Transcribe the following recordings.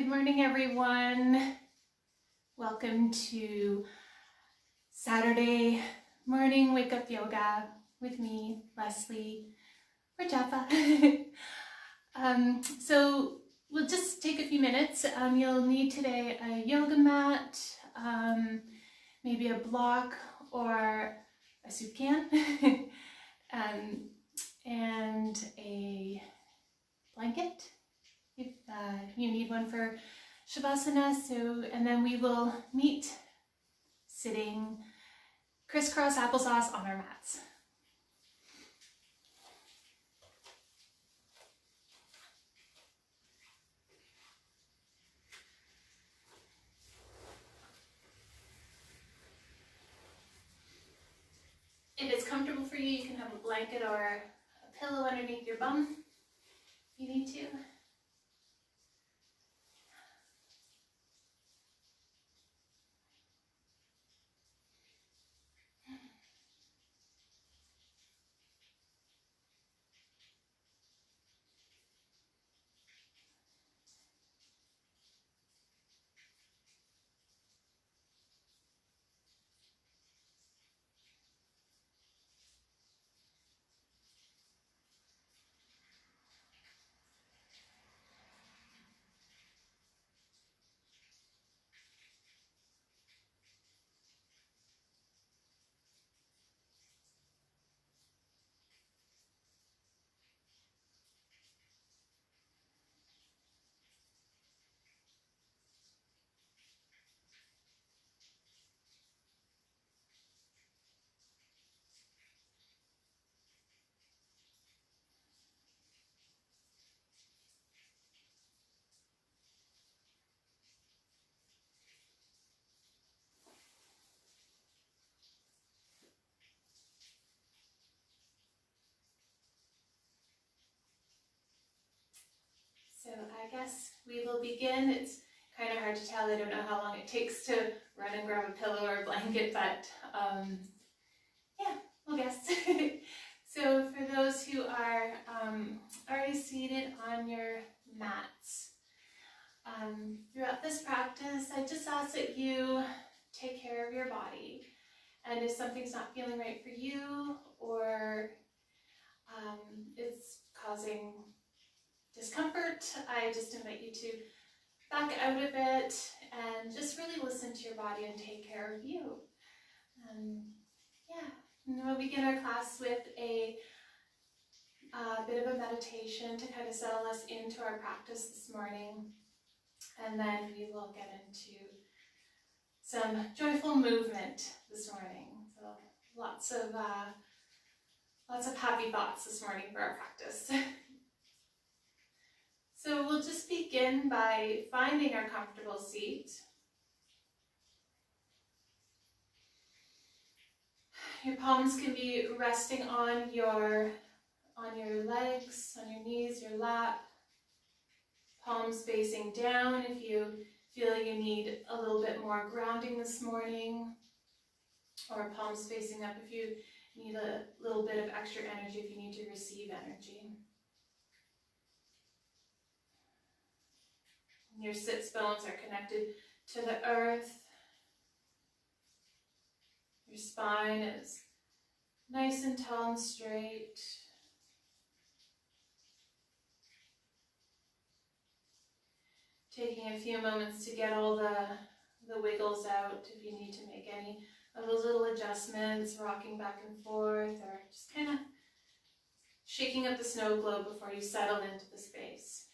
morning, everyone. Welcome to Saturday morning wake up yoga with me, Leslie, or Japa. So we'll just take a few minutes. You'll need today a yoga mat, maybe a block or a soup can, and a blanket if you need one for Shavasana. And then we will meet sitting crisscross applesauce on our mats. If it's comfortable for you, you can have a blanket or a pillow underneath your bum if you need to. So I guess we will begin. It's kind of hard to tell. I don't know how long it takes to run and grab a pillow or a blanket, but yeah, we'll guess. So for those who are already seated on your mats, throughout this practice, I just ask that you take care of your body. And if something's not feeling right for you, or it's causing discomfort, I just invite you to back out of it and just really listen to your body and take care of you. Yeah, and we'll begin our class with a bit of a meditation to kind of settle us into our practice this morning. And then we will get into some joyful movement this morning. So lots of happy thoughts this morning for our practice. So we'll just begin by finding our comfortable seat. Your palms can be resting on your legs, on your knees, your lap. Palms facing down if you feel you need a little bit more grounding this morning, or palms facing up if you need a little bit of extra energy, if you need to receive energy. Your sits bones are connected to the earth. Your spine is nice and tall and straight. Taking a few moments to get all the wiggles out if you need to make any of those little adjustments, rocking back and forth, or just kind of shaking up the snow globe before you settle into the space.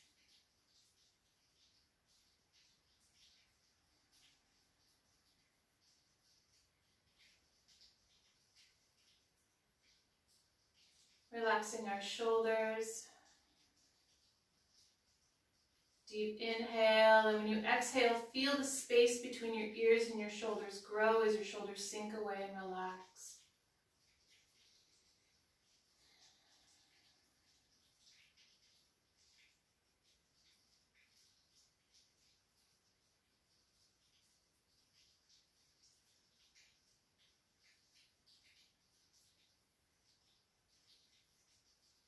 Relaxing our shoulders. Deep inhale, and when you exhale, feel the space between your ears and your shoulders grow as your shoulders sink away and relax.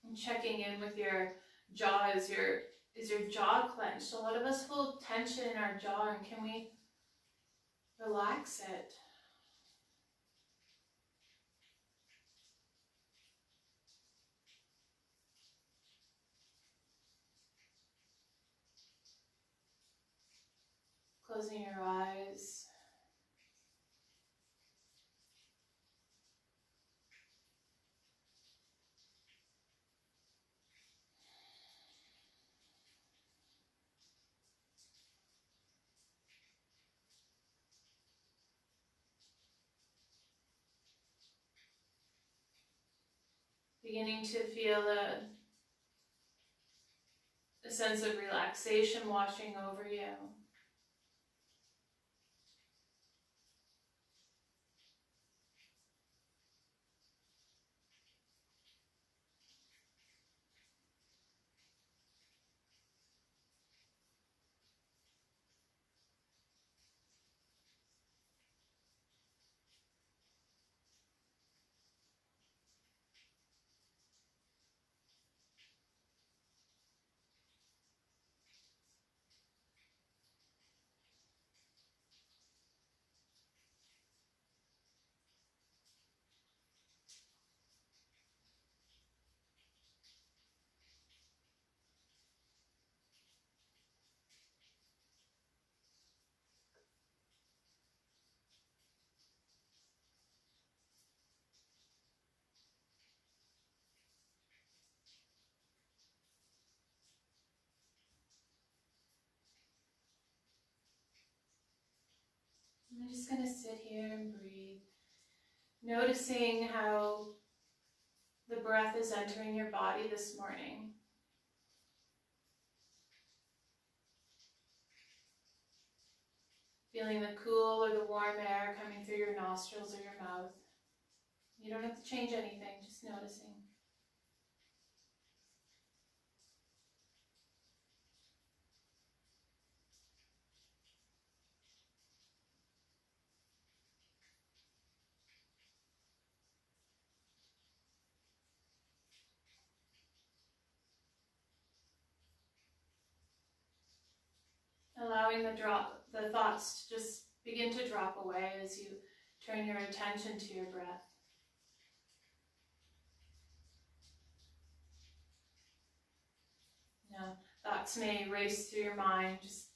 And checking in with your jaw as you're is your jaw clenched? A lot of us hold tension in our jaw, and can we relax it? Closing your eyes. Beginning to feel a sense of relaxation washing over you. I'm just going to sit here and breathe, noticing how the breath is entering your body this morning. Feeling the cool or the warm air coming through your nostrils or your mouth. You don't have to change anything, just noticing. Allowing the thoughts to just begin to drop away as you turn your attention to your breath. Now, thoughts may race through your mind. Just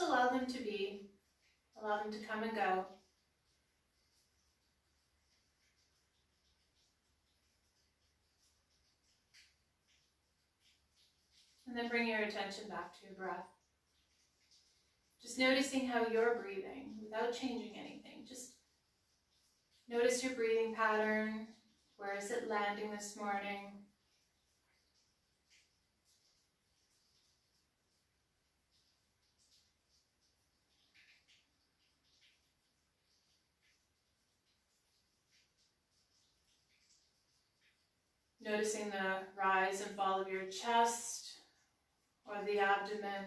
allow them to be. Allow them to come and go. And then bring your attention back to your breath. Just noticing how you're breathing without changing anything. Just notice your breathing pattern. Where is it landing this morning? Noticing the rise and fall of your chest or the abdomen.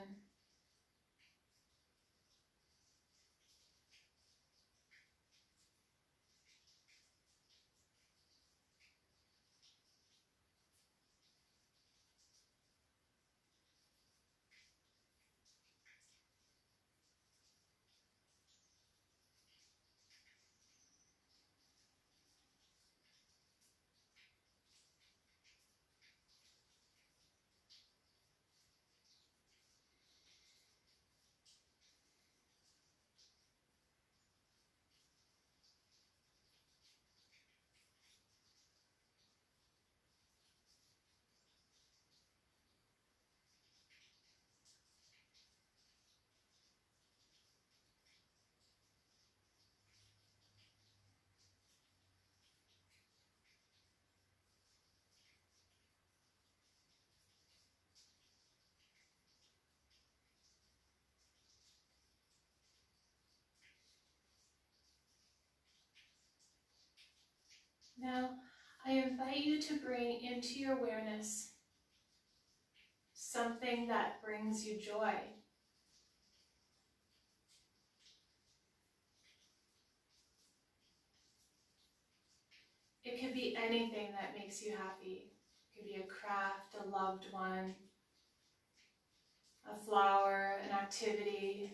Now, I invite you to bring into your awareness something that brings you joy. It could be anything that makes you happy. It could be a craft, a loved one, a flower, an activity.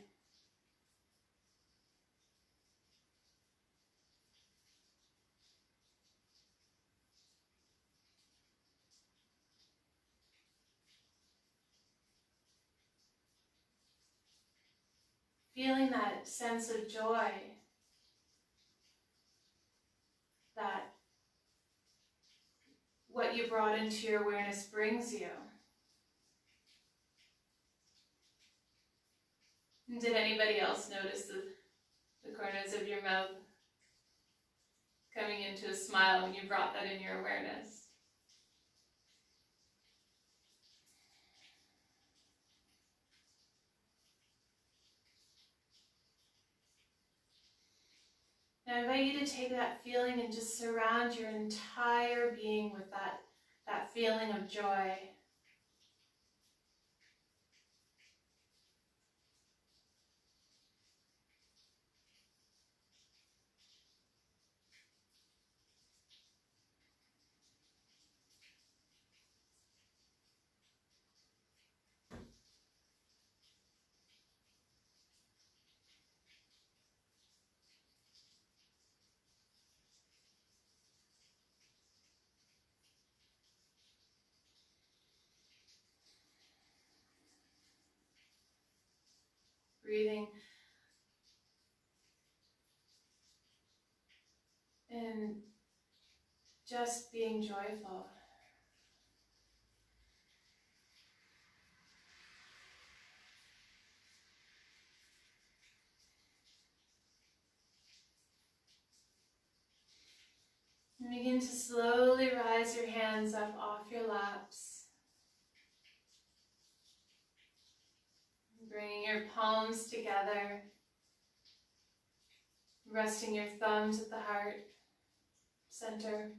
Feeling that sense of joy that what you brought into your awareness brings you. And did anybody else notice the corners of your mouth coming into a smile when you brought that in your awareness? Now I invite you to take that feeling and just surround your entire being with that feeling of joy. Breathing and just being joyful. And begin to slowly rise your hands up off your laps. Bringing your palms together. Resting your thumbs at the heart center.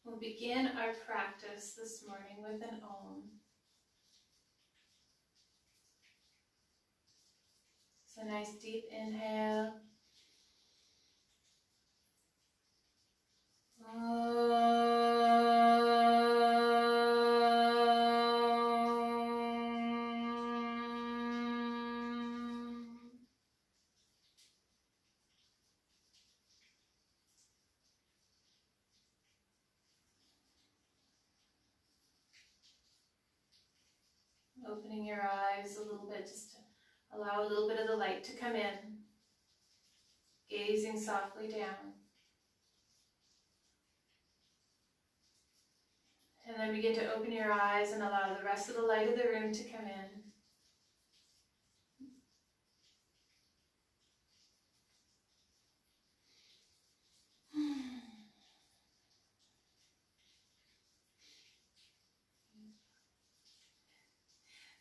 We'll begin our practice this morning with an Om. So a nice deep inhale. Opening your eyes a little bit just to allow a little bit of the light to come in. Gazing softly down. And then begin to open your eyes and allow the rest of the light of the room to come in.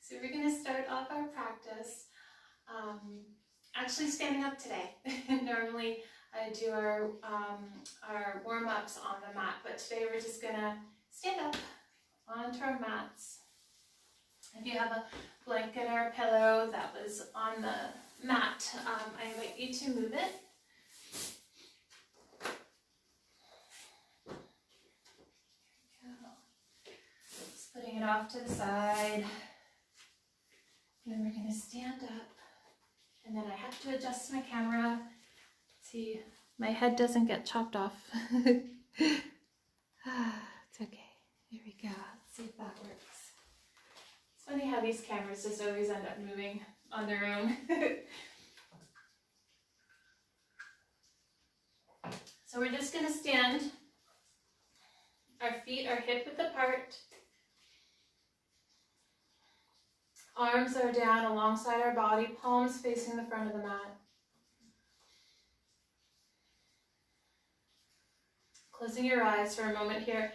So we're going to start off our practice actually standing up today. Normally I do our warm-ups on the mat, but today we're just going to stand up onto our mats. If you have a blanket or a pillow that was on the mat, I invite you to move it. Just putting it off to the side. Then we're going to stand up, and then I have to adjust my camera. See, my head doesn't get chopped off. It's okay. Here we go. Let's see if that works. It's funny how these cameras just always end up moving on their own. So we're just going to stand. Our feet are hip width apart. Arms are down alongside our body, palms facing the front of the mat. Closing your eyes for a moment here.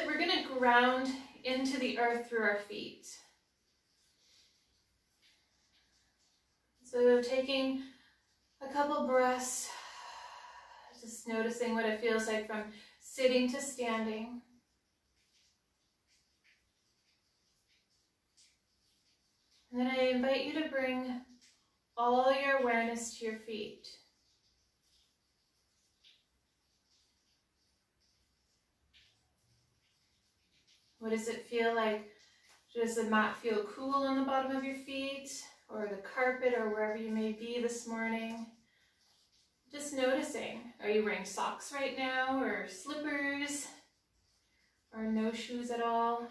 We're going to ground into the earth through our feet. So taking a couple breaths, just noticing what it feels like from sitting to standing. And then I invite you to bring all your awareness to your feet. What does it feel like? Does the mat feel cool on the bottom of your feet, or the carpet, or wherever you may be this morning? Just noticing. Are you wearing socks right now, or slippers, or no shoes at all?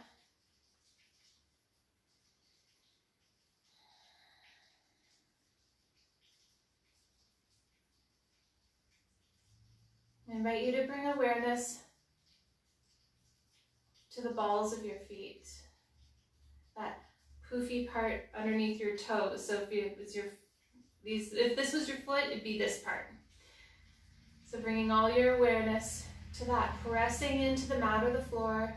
I invite you to bring awareness to the balls of your feet, that poofy part underneath your toes. So if this was your foot, it'd be this part. So bringing all your awareness to that, pressing into the mat or the floor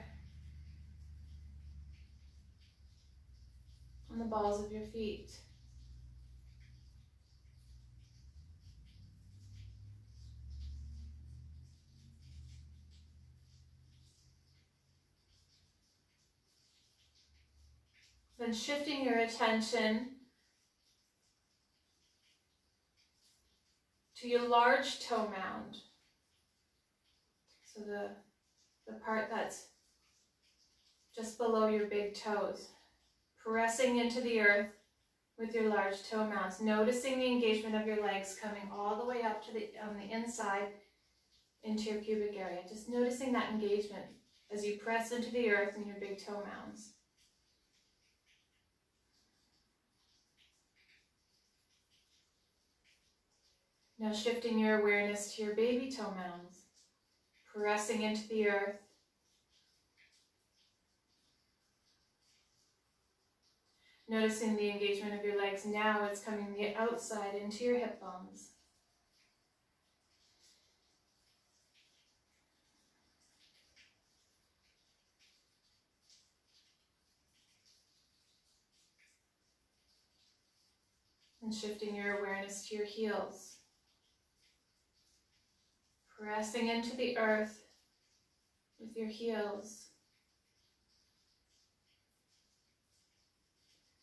on the balls of your feet. Then shifting your attention to your large toe mound. So the part that's just below your big toes. Pressing into the earth with your large toe mounds. Noticing the engagement of your legs coming all the way up to on the inside into your pubic area. Just noticing that engagement as you press into the earth in your big toe mounds. Now shifting your awareness to your baby toe mounds, pressing into the earth. Noticing the engagement of your legs. Now it's coming the outside into your hip bones. And shifting your awareness to your heels. Pressing into the earth with your heels.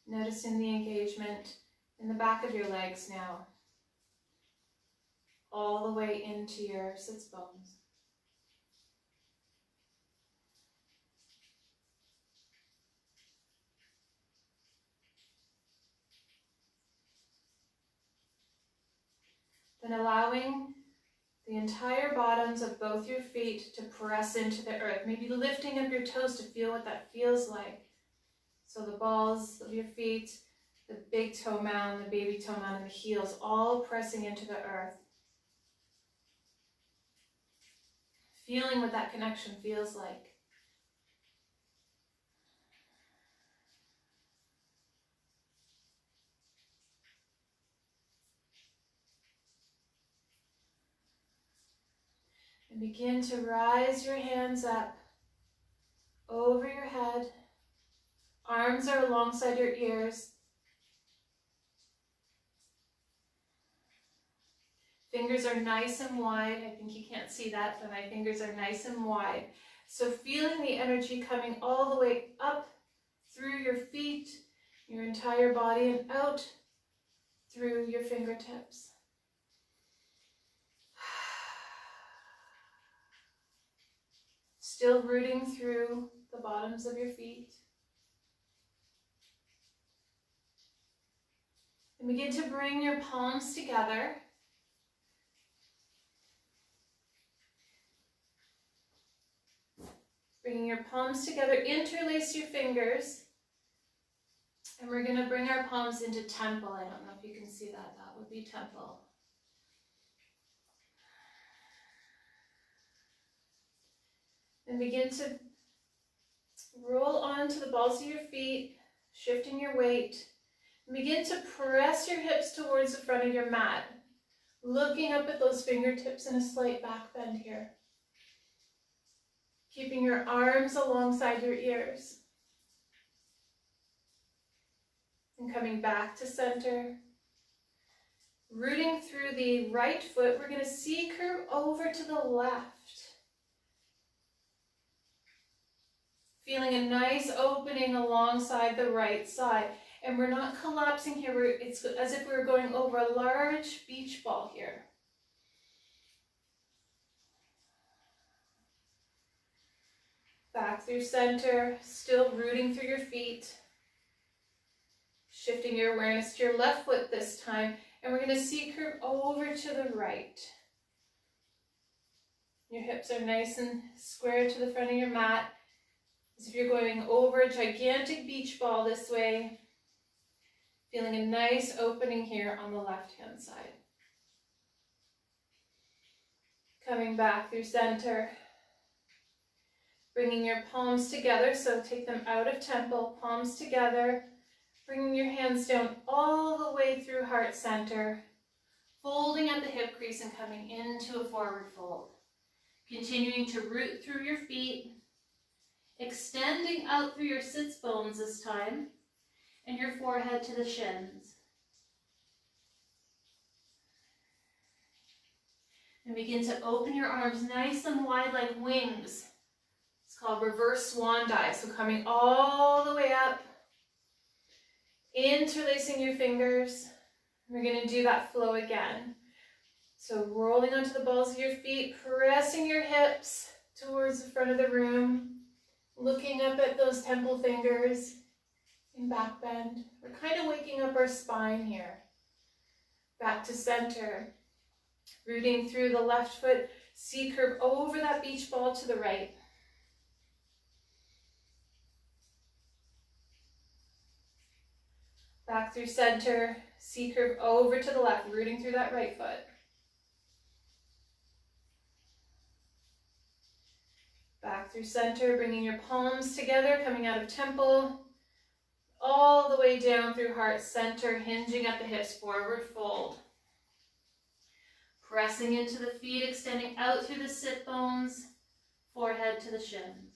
Noticing the engagement in the back of your legs now, all the way into your sits bones. Then allowing the entire bottoms of both your feet to press into the earth. Maybe lifting up your toes to feel what that feels like. So the balls of your feet, the big toe mound, the baby toe mound, and the heels all pressing into the earth. Feeling what that connection feels like. And begin to rise your hands up over your head. Arms are alongside your ears. Fingers are nice and wide. I think you can't see that, but my fingers are nice and wide. So feeling the energy coming all the way up through your feet, your entire body, and out through your fingertips. Still rooting through the bottoms of your feet. And begin to bring your palms together. Bringing your palms together, interlace your fingers. And we're going to bring our palms into temple. I don't know if you can see that. That would be temple. And begin to roll onto the balls of your feet, shifting your weight. And begin to press your hips towards the front of your mat, looking up at those fingertips in a slight back bend here. Keeping your arms alongside your ears. And coming back to center. Rooting through the right foot, we're going to C-curve over to the left. Feeling a nice opening alongside the right side. And we're not collapsing here, it's as if we were going over a large beach ball here. Back through center, still rooting through your feet. Shifting your awareness to your left foot this time, and we're going to C-curve over to the right. Your hips are nice and square to the front of your mat, as if you're going over a gigantic beach ball this way. Feeling a nice opening here on the left-hand side. Coming back through center. Bringing your palms together, so take them out of temple, palms together. Bringing your hands down all the way through heart center. Folding at the hip crease and coming into a forward fold. Continuing to root through your feet. Extending out through your sits bones this time. And your forehead to the shins. And begin to open your arms nice and wide like wings. It's called reverse swan dive. So coming all the way up, interlacing your fingers. We're going to do that flow again. So rolling onto the balls of your feet, pressing your hips towards the front of the room, looking up at those temple fingers in back bend. We're kind of waking up our spine here. Back to center. Rooting through the left foot, C-curve over that beach ball to the right. Back through center, C-curve over to the left, rooting through that right foot. Back through center, bringing your palms together, coming out of temple, all the way down through heart center, hinging at the hips, forward fold. Pressing into the feet, extending out through the sit bones, forehead to the shins.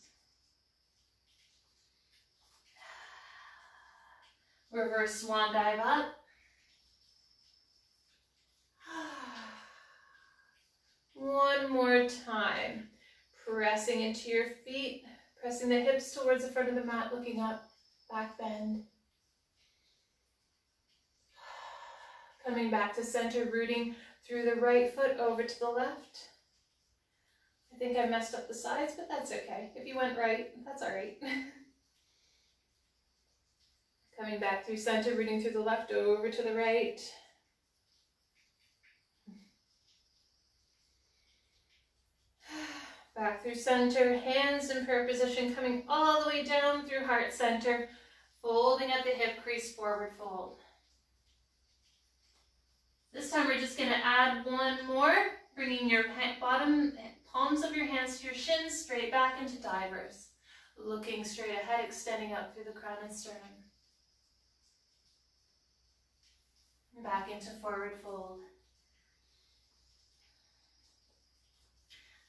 Reverse swan dive up. One more time. Pressing into your feet, pressing the hips towards the front of the mat, looking up, back bend. Coming back to center, rooting through the right foot over to the left. I think I messed up the sides, but that's okay. If you went right, that's all right. Coming back through center, rooting through the left over to the right. Back through center, hands in prayer position, coming all the way down through heart center, folding at the hip crease, forward fold. This time we're just going to add one more, bringing your bottom palms of your hands to your shins, straight back into divers. Looking straight ahead, extending out through the crown and sternum. Back into forward fold.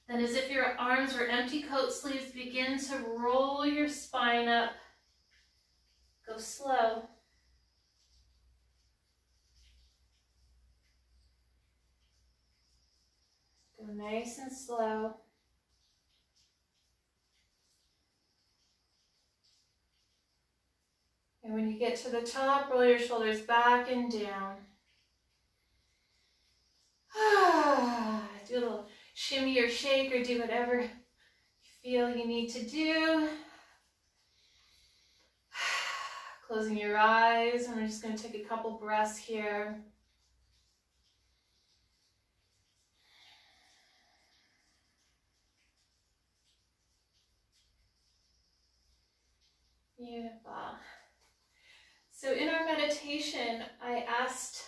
Then, as if your arms were empty coat sleeves, begin to roll your spine up. Go slow. Go nice and slow. And when you get to the top, roll your shoulders back and down. Do a little shimmy or shake, or do whatever you feel you need to do. Closing your eyes, and we're just going to take a couple breaths here. Beautiful. So in our meditation, I asked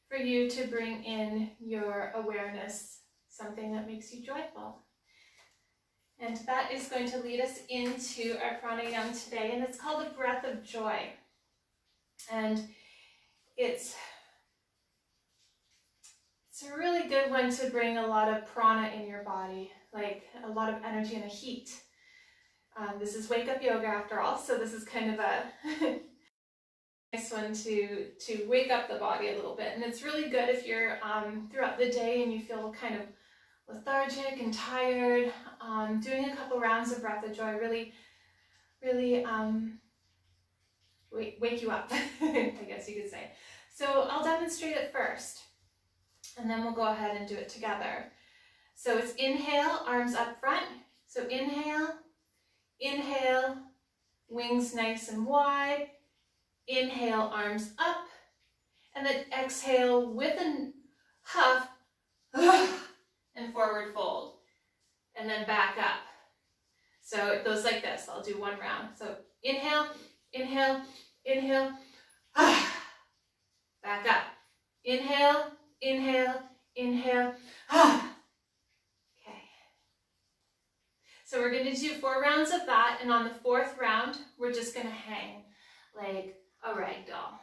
for you to bring in your awareness, something that makes you joyful. And that is going to lead us into our pranayama today, and it's called the breath of joy. And it's a really good one to bring a lot of prana in your body, like a lot of energy and a heat. This is wake up yoga after all, so this is kind of a nice one to wake up the body a little bit. And it's really good if you're throughout the day and you feel kind of lethargic and tired. Doing a couple rounds of breath of joy really wake you up, I guess you could say. So I'll demonstrate it first, and then we'll go ahead and do it together. So it's inhale, arms up front. So inhale, inhale, wings nice and wide. Inhale, arms up. And then exhale with a huff and forward fold. And then back up. So it goes like this. I'll do one round. So inhale, inhale, inhale, back up. Inhale, inhale, inhale, okay. So we're going to do 4 rounds of that, and on the 4th round, we're just going to hang like a rag doll.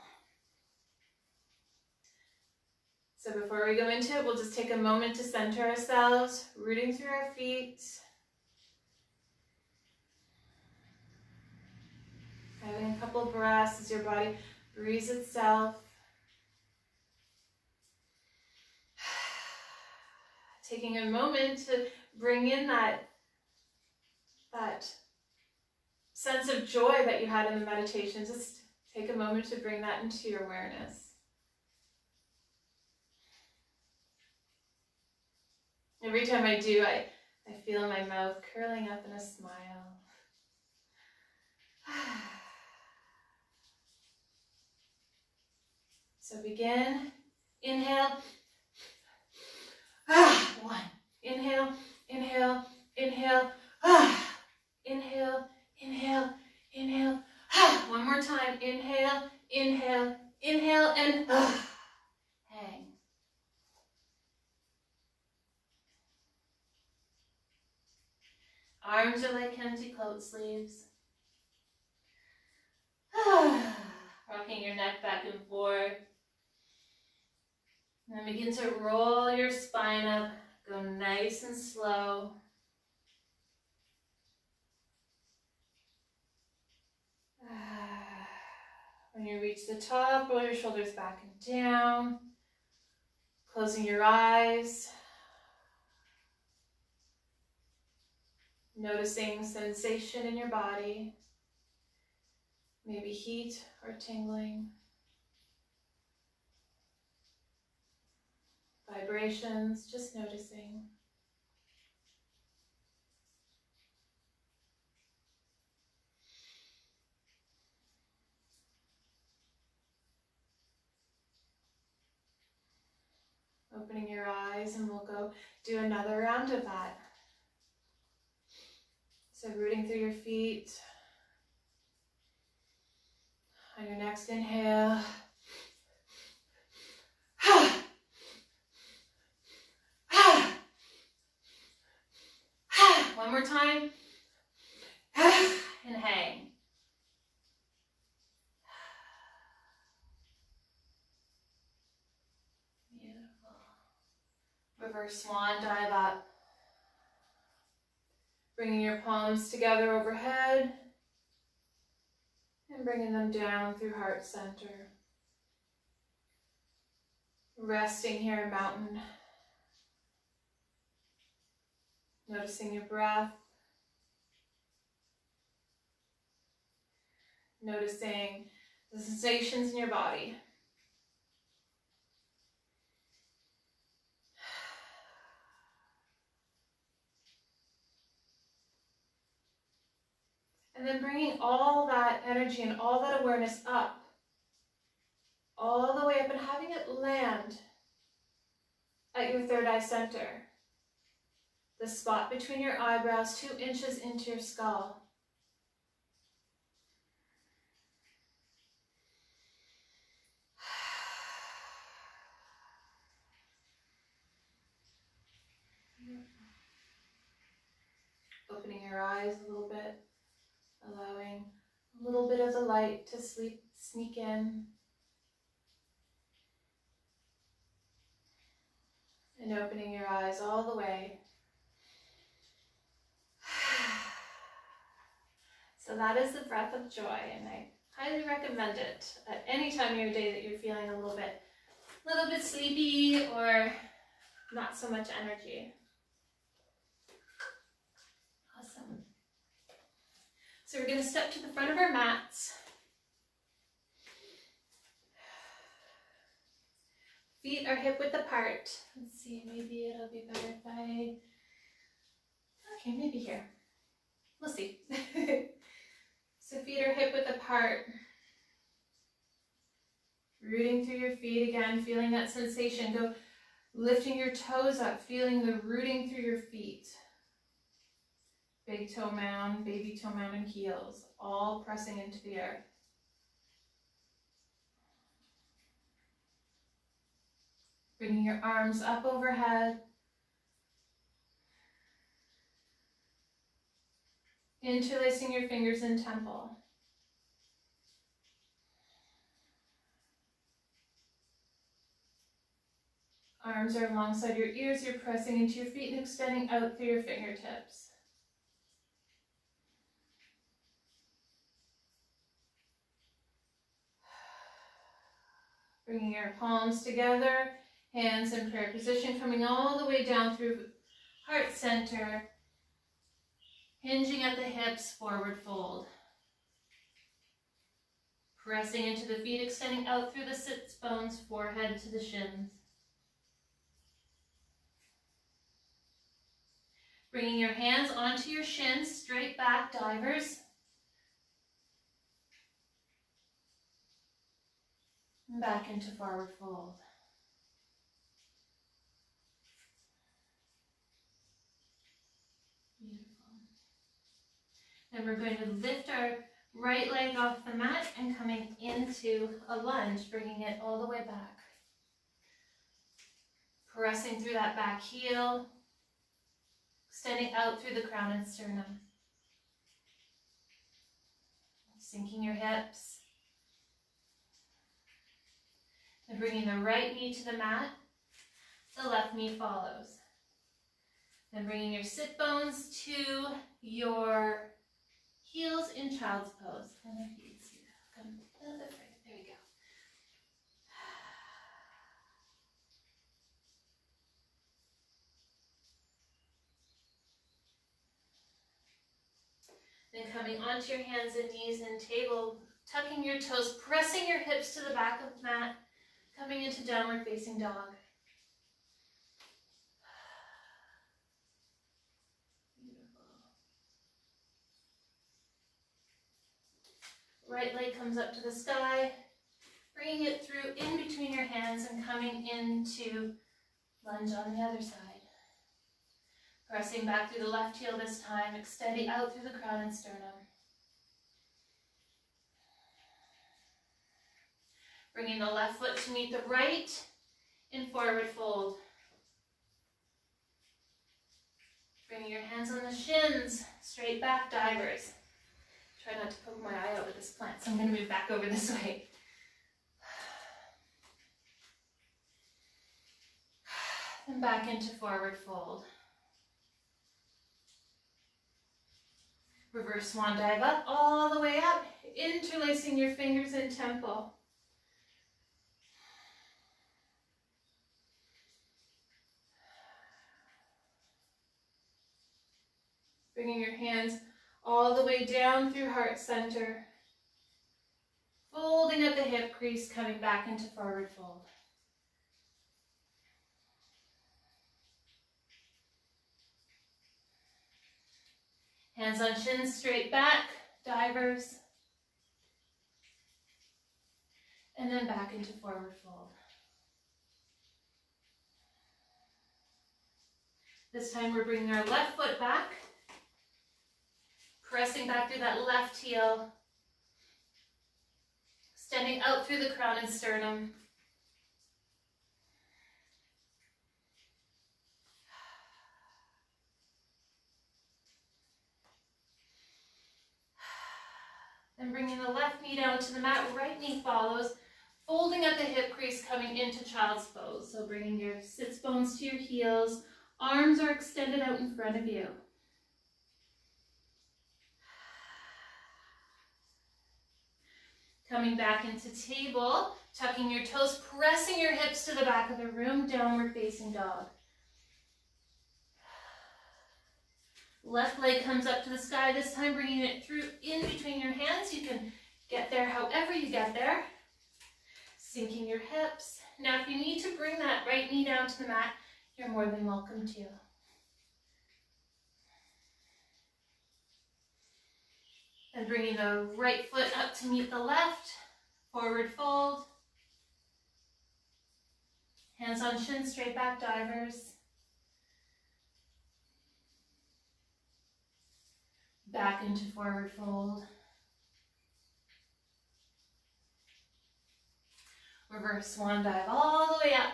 So before we go into it, we'll just take a moment to center ourselves, rooting through our feet. Having a couple breaths as your body breathes itself. Taking a moment to bring in that sense of joy that you had in the meditation. Just take a moment to bring that into your awareness. Every time I do, I feel my mouth curling up in a smile. So begin, inhale, 1, inhale, inhale, inhale, inhale, inhale, inhale, one more time, inhale, inhale, inhale, and hang. Arms are like empty coat sleeves. Rocking your neck back and forth. And then begin to roll your spine up. Go nice and slow. When you reach the top, roll your shoulders back and down. Closing your eyes. Noticing sensation in your body. Maybe heat or tingling. Vibrations, just noticing. Opening your eyes, and we'll go do another round of that. So rooting through your feet. On your next inhale. One more time. And hang. Beautiful. Reverse swan dive up. Bringing your palms together overhead. And bringing them down through heart center. Resting here in mountain. Noticing your breath. Noticing the sensations in your body. And then bringing all that energy and all that awareness up. All the way up and having it land at your third eye center. The spot between your eyebrows, 2 inches into your skull. Opening your eyes a little bit, allowing a little bit of the light to sneak in. And opening your eyes all the way. So that is the breath of joy, and I highly recommend it at any time of your day that you're feeling a little bit sleepy or not so much energy. Awesome. So we're going to step to the front of our mats. Feet are hip width apart. Let's see, maybe it'll be better if I... Okay, maybe here. We'll see. So feet are hip width apart. Rooting through your feet again, feeling that sensation. Go lifting your toes up, feeling the rooting through your feet. Big toe mound, baby toe mound, and heels, all pressing into the earth. Bringing your arms up overhead. Interlacing your fingers in temple. Arms are alongside your ears, you're pressing into your feet and extending out through your fingertips. Bringing your palms together, hands in prayer position, coming all the way down through heart center, hinging at the hips, forward fold. Pressing into the feet, extending out through the sits bones, forehead to the shins. Bringing your hands onto your shins, straight back divers. And back into forward fold. Beautiful. Then we're going to lift our right leg off the mat and coming into a lunge, bringing it all the way back. Pressing through that back heel, extending out through the crown and sternum. Sinking your hips. And bringing the right knee to the mat, the left knee follows. Then bringing your sit bones to your heels in child's pose. Come a little bit further. There we go. Then coming onto your hands and knees in table, tucking your toes, pressing your hips to the back of the mat, coming into downward facing dog. Beautiful. Right leg comes up to the sky, bringing it through in between your hands and coming into lunge on the other side. Pressing back through the left heel this time, extending out through the crown and sternum. Bringing the left foot to meet the right in forward fold. Bringing your hands on the shins, straight back divers. Try not to poke my eye out with this plant, so I'm going to move back over this way. Then back into forward fold. Reverse swan dive up, all the way up, interlacing your fingers in temple. Bringing your hands all the way down through heart center. Folding at the hip crease, coming back into forward fold. Hands on shins, straight back, divers. And then back into forward fold. This time we're bringing our left foot back, pressing back through that left heel, extending out through the crown and sternum. Then bringing the left knee down to the mat, right knee follows, folding at the hip crease, coming into child's pose. So bringing your sits bones to your heels, arms are extended out in front of you. Coming back into table, tucking your toes, pressing your hips to the back of the room, downward facing dog. Left leg comes up to the sky, this time bringing it through in between your hands. You can get there however you get there. Sinking your hips. Now if you need to bring that right knee down to the mat, you're more than welcome to. And bringing the right foot up to meet the left, forward fold. Hands on shin, straight back divers. Back into forward fold. Reverse swan dive all the way up.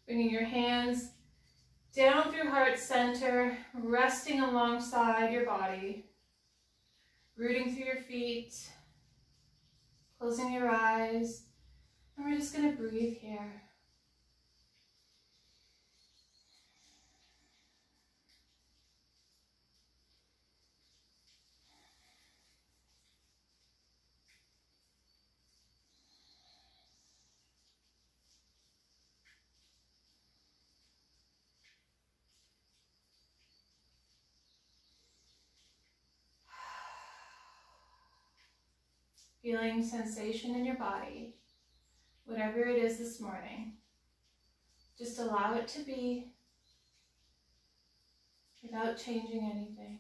Bringing your hands down through heart center, resting alongside your body. Rooting through your feet. Closing your eyes. And we're just going to breathe here. Feeling sensation in your body, whatever it is this morning. Just allow it to be without changing anything.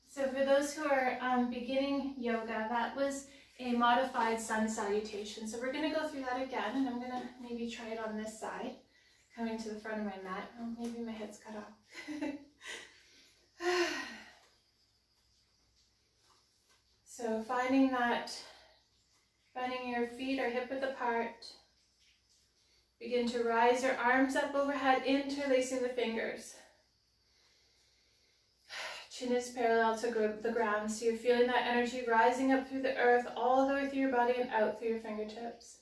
So for those who are beginning yoga, that was a modified sun salutation. So we're going to go through that again, and I'm going to maybe try it on this side, coming to the front of my mat. Oh, maybe my head's cut off. So finding your feet are hip width apart. Begin to rise your arms up overhead, interlacing the fingers. Chin is parallel to the ground, so you're feeling that energy rising up through the earth, all the way through your body and out through your fingertips.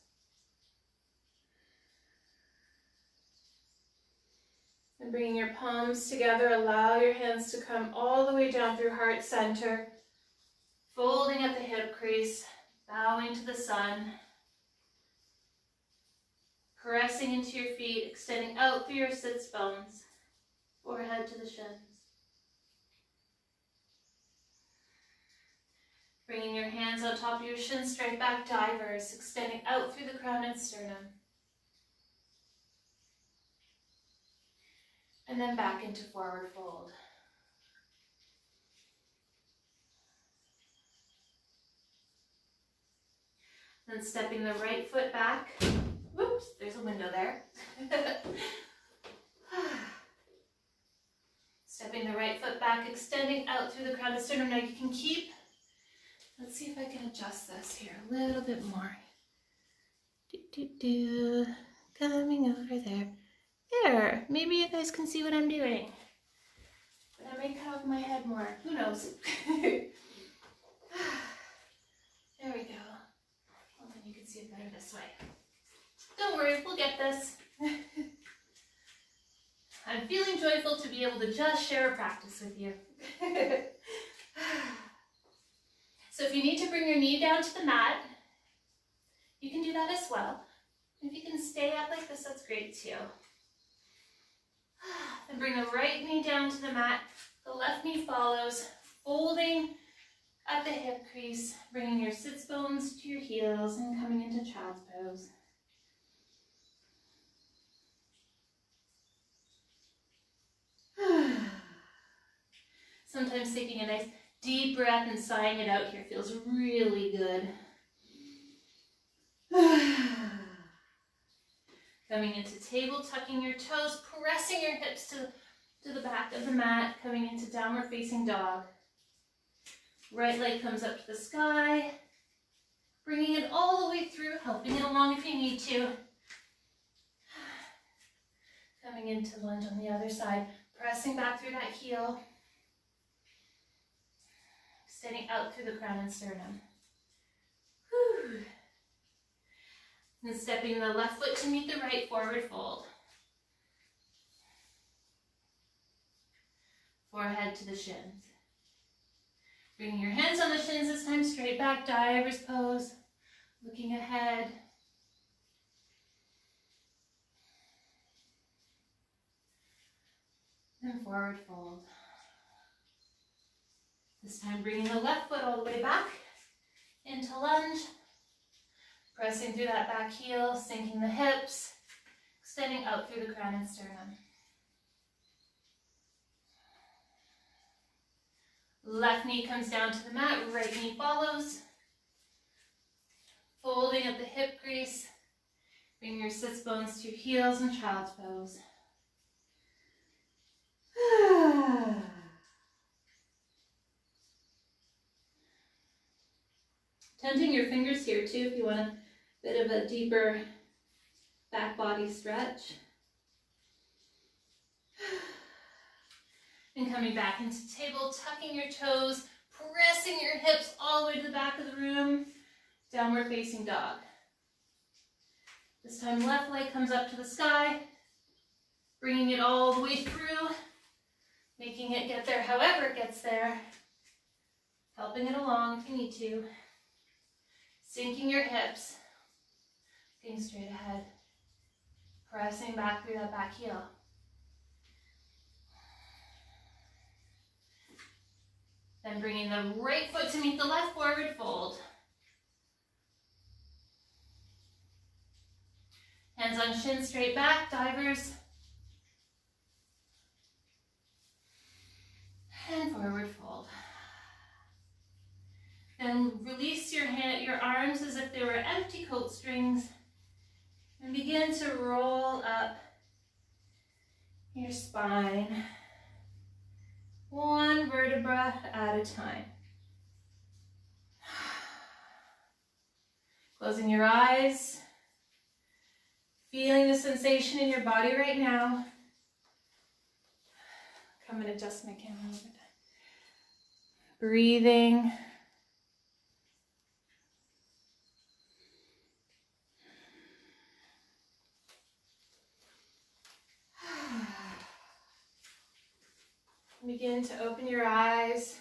And bringing your palms together, allow your hands to come all the way down through heart center, folding at the hip crease, bowing to the sun, pressing into your feet, extending out through your sits bones, forehead to the shins. Bringing your hands on top of your shins, straight back divers, extending out through the crown and sternum. And then back into forward fold. Then stepping the right foot back. Whoops, there's a window there. Stepping the right foot back, extending out through the crown and sternum. Now you can keep. Let's see if I can adjust this here a little bit more. Coming over there. There, maybe you guys can see what I'm doing. But I may cut off my head more. Who knows? There we go. Well, then you can see it better this way. Don't worry, we'll get this. I'm feeling joyful to be able to just share a practice with you. So if you need to bring your knee down to the mat, you can do that as well. If you can stay up like this, that's great too. Then bring the right knee down to the mat. The left knee follows, folding at the hip crease, bringing your sits bones to your heels and coming into child's pose. Sometimes taking a nice deep breath and sighing it out here feels really good. Coming into table, tucking your toes, pressing your hips to the back of the mat, coming into downward facing dog. Right leg comes up to the sky, bringing it all the way through, helping it along if you need to. Coming into lunge on the other side, pressing back through that heel. Extending out through the crown and sternum. Whew. And stepping the left foot to meet the right, forward fold. Forehead to the shins. Bringing your hands on the shins this time, straight back, diver's pose. Looking ahead. And forward fold. This time bringing the left foot all the way back into lunge. Pressing through that back heel, sinking the hips, extending out through the crown and sternum. Left knee comes down to the mat, right knee follows. Folding at the hip crease. Bring your sits bones to your heels and child's pose. Tenting your fingers here too if you want a bit of a deeper back body stretch. And coming back into table, tucking your toes, pressing your hips all the way to the back of the room. Downward facing dog. This time left leg comes up to the sky, bringing it all the way through, making it get there however it gets there, helping it along if you need to, sinking your hips, looking straight ahead, pressing back through that back heel. Then bringing the right foot to meet the left, forward fold. Hands on shin, straight back, divers. And forward fold. Then release your arms as if they were empty coat strings and begin to roll up your spine. One vertebra at a time. Closing your eyes. Feeling the sensation in your body right now. I'm going to adjust my camera a little bit. Breathing. Begin to open your eyes,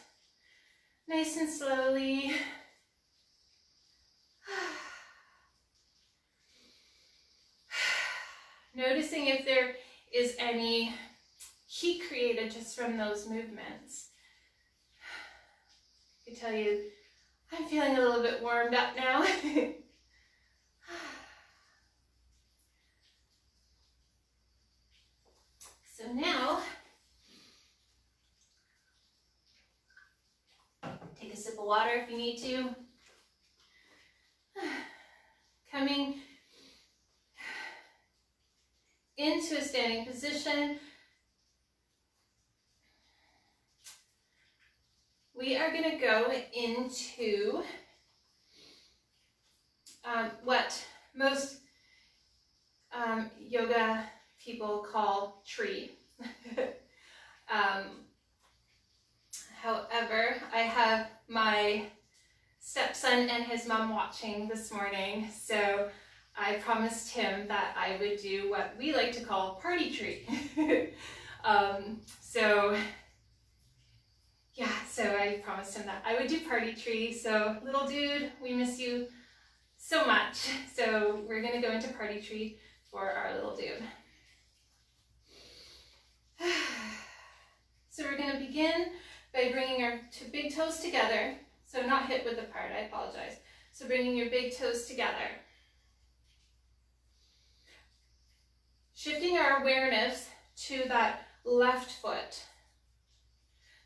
nice and slowly. Noticing if there is any heat created just from those movements. I can tell you, I'm feeling a little bit warmed up now. So now, take a sip of water if you need to. Coming into a standing position. We are going to go into what most yoga people call tree. However, I have my stepson and his mom watching this morning, so I promised him that I would do what we like to call party tree. So I promised him that I would do party tree. So little dude, we miss you so much. So we're gonna go into party tree for our little dude. So we're gonna begin by bringing our two big toes together. So not hip width apart, I apologize. So bringing your big toes together. Shifting our awareness to that left foot.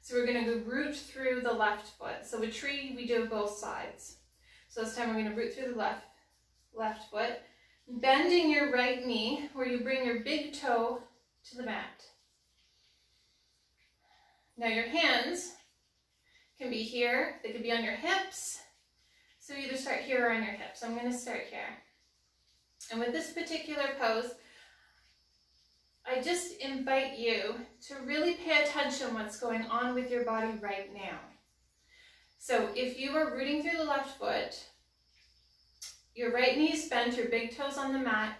So we're going to go root through the left foot. So with tree, we do both sides. So this time we're going to root through the left foot. Bending your right knee, where you bring your big toe to the mat. Now your hands can be here, they could be on your hips. So either start here or on your hips. I'm going to start here. And with this particular pose, I just invite you to really pay attention what's going on with your body right now. So if you are rooting through the left foot, your right knee is bent, your big toes on the mat,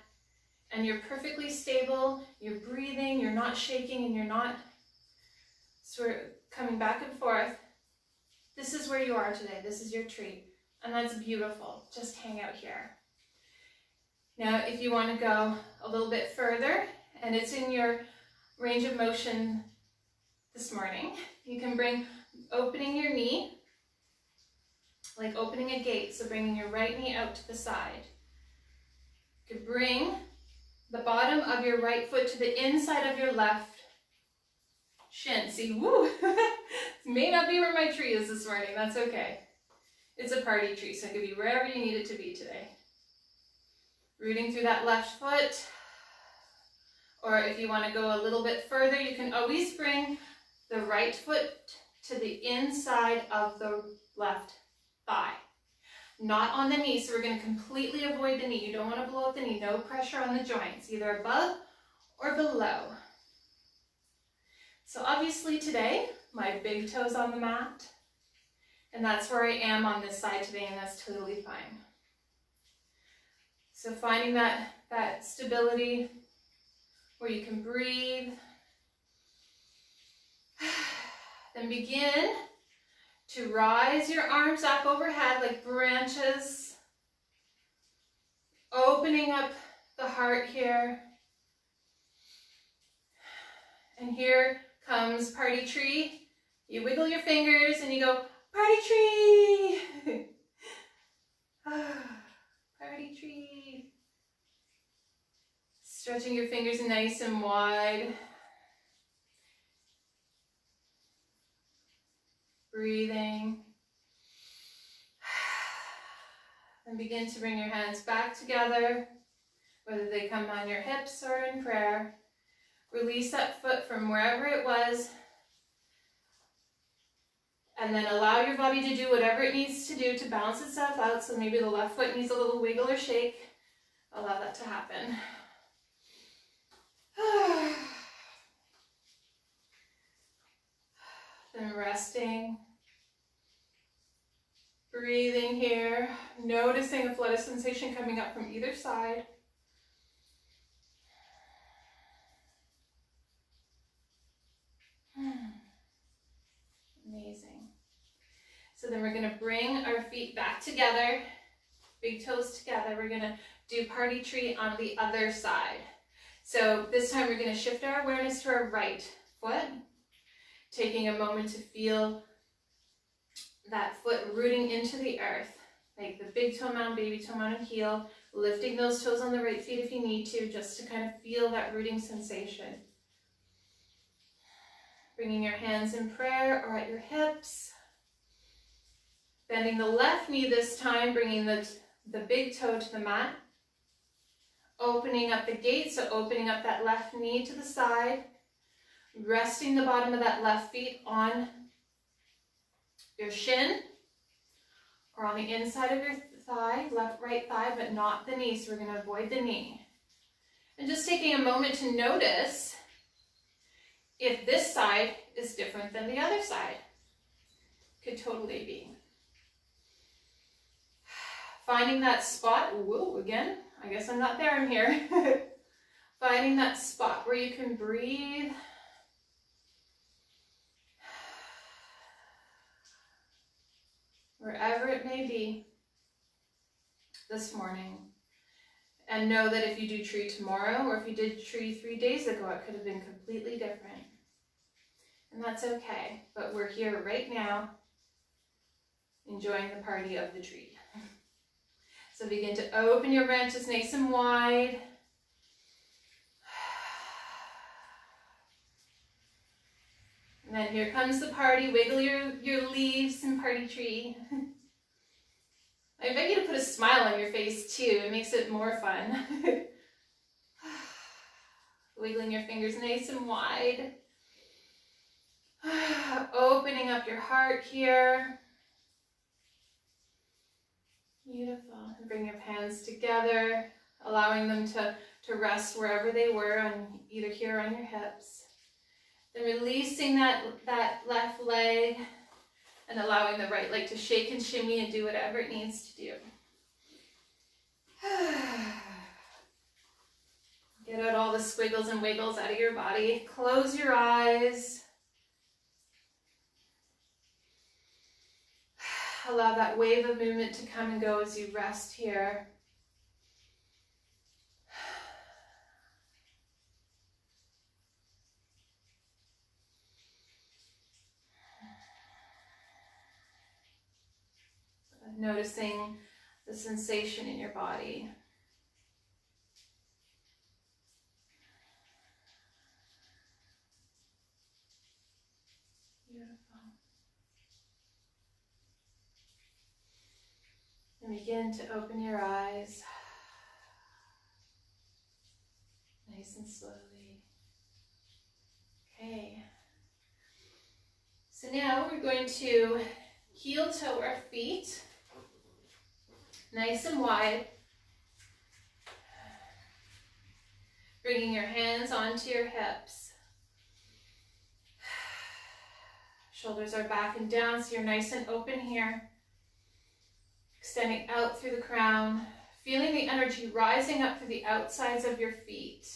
and you're perfectly stable, you're breathing, you're not shaking, and you're not sort of coming back and forth. This is where you are today. This is your tree. And that's beautiful. Just hang out here. Now, if you want to go a little bit further, and it's in your range of motion this morning, you can bring opening your knee, like opening a gate, so bringing your right knee out to the side. to bring the bottom of your right foot to the inside of your left shin. See, woo! May not be where my tree is this morning. That's okay. It's a party tree, so it could be wherever you need it to be today. Rooting through that left foot. Or if you want to go a little bit further, you can always bring the right foot to the inside of the left thigh. Not on the knee, so we're going to completely avoid the knee. You don't want to blow up the knee. No pressure on the joints, either above or below. So obviously today, my big toe's on the mat, and that's where I am on this side today, and that's totally fine. So finding that stability where you can breathe. Then begin to rise your arms up overhead like branches, opening up the heart here. And here comes party tree. You wiggle your fingers and you go, party tree! Party tree. Stretching your fingers nice and wide. Breathing. And begin to bring your hands back together, whether they come on your hips or in prayer. Release that foot from wherever it was. And then allow your body to do whatever it needs to do to balance itself out. So maybe the left foot needs a little wiggle or shake. Allow that to happen. Then resting. Breathing here. Noticing a flood of sensation coming up from either side. Amazing. So then we're going to bring our feet back together, big toes together. We're going to do party tree on the other side. So this time we're going to shift our awareness to our right foot, taking a moment to feel that foot rooting into the earth, like the big toe mound, baby toe mound, and heel, lifting those toes on the right feet if you need to, just to kind of feel that rooting sensation. Bringing your hands in prayer or at your hips. Bending the left knee this time, bringing the big toe to the mat. Opening up the gate, so opening up that left knee to the side. Resting the bottom of that left feet on your shin or on the inside of your thigh, right thigh, but not the knee, so we're going to avoid the knee. And just taking a moment to notice if this side is different than the other side. Could totally be. Finding that spot, whoa, again, I guess I'm not there, I'm here. Finding that spot where you can breathe. Wherever it may be this morning. And know that if you do tree tomorrow, or if you did tree 3 days ago, it could have been completely different. And that's okay, but we're here right now, enjoying the party of the tree. So begin to open your branches nice and wide. And then here comes the party. Wiggle your leaves and party tree. I invite you to put a smile on your face too. It makes it more fun. Wiggling your fingers nice and wide. Opening up your heart here. Beautiful. And bring your hands together, allowing them to rest wherever they were, on either here or on your hips. Then releasing that left leg and allowing the right leg to shake and shimmy and do whatever it needs to do. Get out all the squiggles and wiggles out of your body. Close your eyes. Allow that wave of movement to come and go as you rest here. Noticing the sensation in your body. And begin to open your eyes. Nice and slowly. Okay. So now we're going to heel toe our feet. Nice and wide. Bringing your hands onto your hips. Shoulders are back and down, so you're nice and open here. Extending out through the crown. Feeling the energy rising up through the outsides of your feet.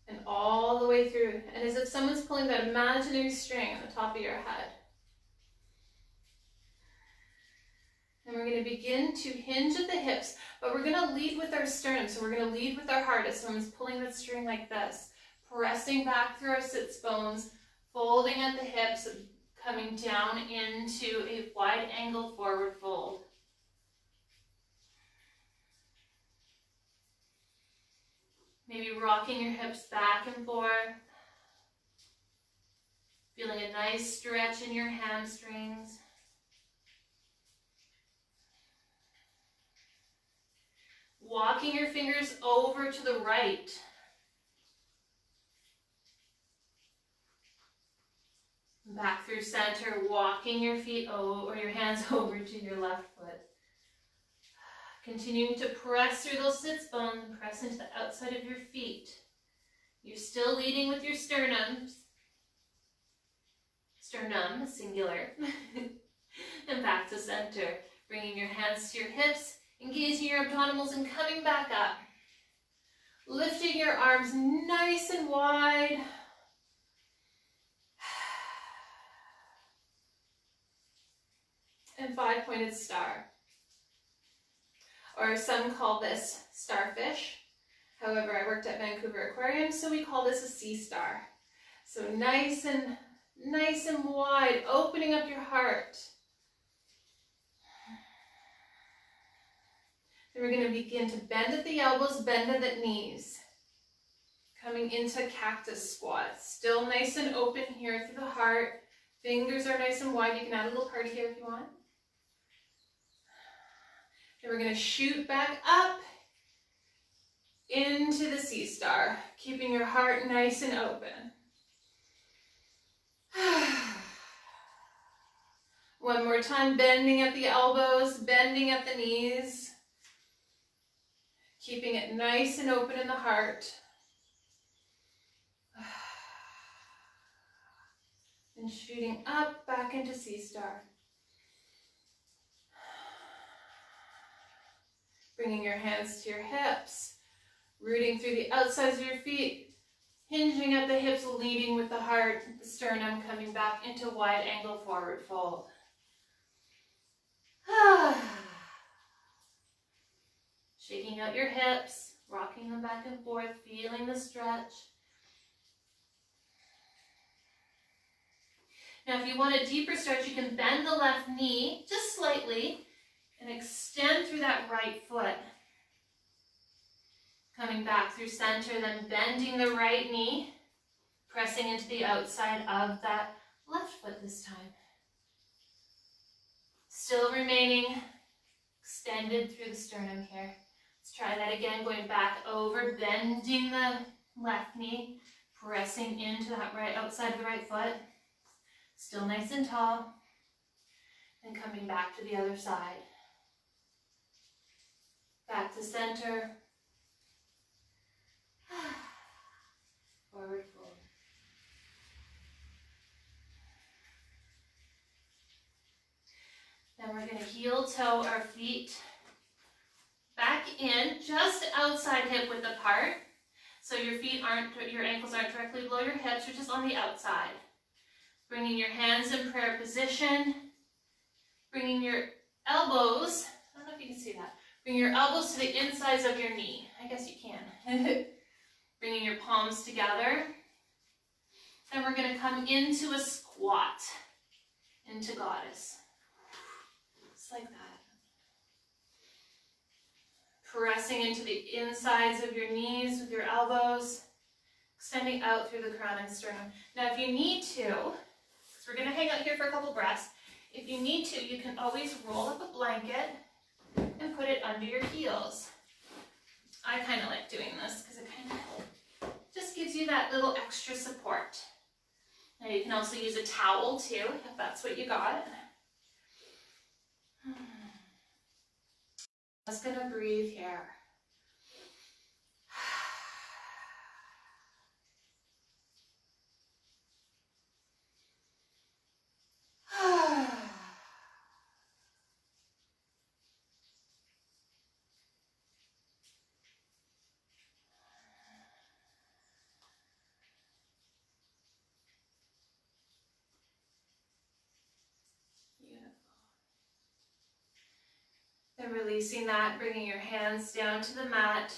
And all the way through. And as if someone's pulling that imaginary string on the top of your head. And we're going to begin to hinge at the hips, but we're going to lead with our sternum. So we're going to lead with our heart as someone's pulling that string like this. Pressing back through our sits bones, folding at the hips, coming down into a wide angle forward fold. Maybe rocking your hips back and forth. Feeling a nice stretch in your hamstrings. Walking your fingers over to the right. Back through center, walking your feet or your hands over to your left foot. Continuing to press through those sits bones and press into the outside of your feet. You're still leading with your sternums. Sternum, singular. And back to center. Bringing your hands to your hips. Engaging your abdominals and coming back up. Lifting your arms nice and wide. And 5-pointed star. Or some call this starfish. However, I worked at Vancouver Aquarium, so we call this a sea star. So nice and wide, opening up your heart. Then we're going to begin to bend at the elbows, bend at the knees. Coming into cactus squat. Still nice and open here through the heart. Fingers are nice and wide. You can add a little party here if you want. Then we're going to shoot back up into the sea star. Keeping your heart nice and open. One more time, bending at the elbows, bending at the knees. Keeping it nice and open in the heart. And shooting up back into sea star. Bringing your hands to your hips. Rooting through the outsides of your feet. Hinging at the hips, leading with the heart. The sternum coming back into wide angle forward fold. Shaking out your hips, rocking them back and forth, feeling the stretch. Now if you want a deeper stretch, you can bend the left knee just slightly and extend through that right foot. Coming back through center, then bending the right knee, pressing into the outside of that left foot this time. Still remaining extended through the sternum here. Let's try that again, going back over, bending the left knee, pressing into that right outside of the right foot. Still nice and tall. And coming back to the other side. Back to center. Forward fold. Then we're going to heel toe our feet back in, just outside hip width apart. So your ankles aren't directly below your hips, you're just on the outside. Bringing your hands in prayer position. Bringing your elbows, I don't know if you can see that. Bring your elbows to the insides of your knee. I guess you can. Bringing your palms together. Then we're going to come into a squat, into goddess. Just like that. Pressing into the insides of your knees with your elbows, extending out through the crown and sternum. Now if you need to, because we're going to hang out here for a couple breaths, if you need to, you can always roll up a blanket and put it under your heels. I kind of like doing this because it kind of just gives you that little extra support. Now you can also use a towel too, if that's what you got. Just gonna breathe here. Then releasing that, bringing your hands down to the mat,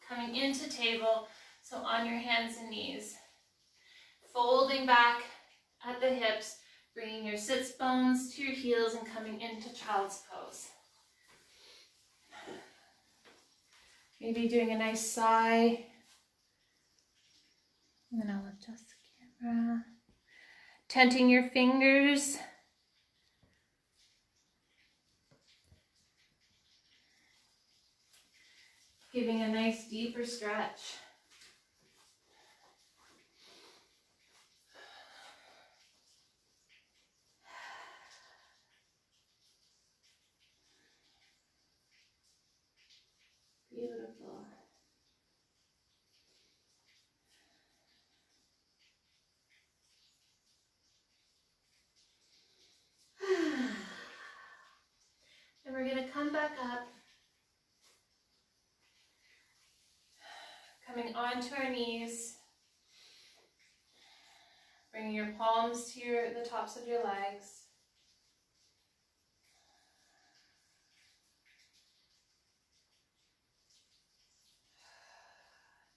coming into table, so on your hands and knees, folding back at the hips, bringing your sits bones to your heels and coming into child's pose. Maybe doing a nice sigh, and then I'll adjust the camera. Tenting your fingers. Giving a nice deeper stretch. Beautiful. And we're going to come back up. Coming onto our knees, bringing your palms to the tops of your legs.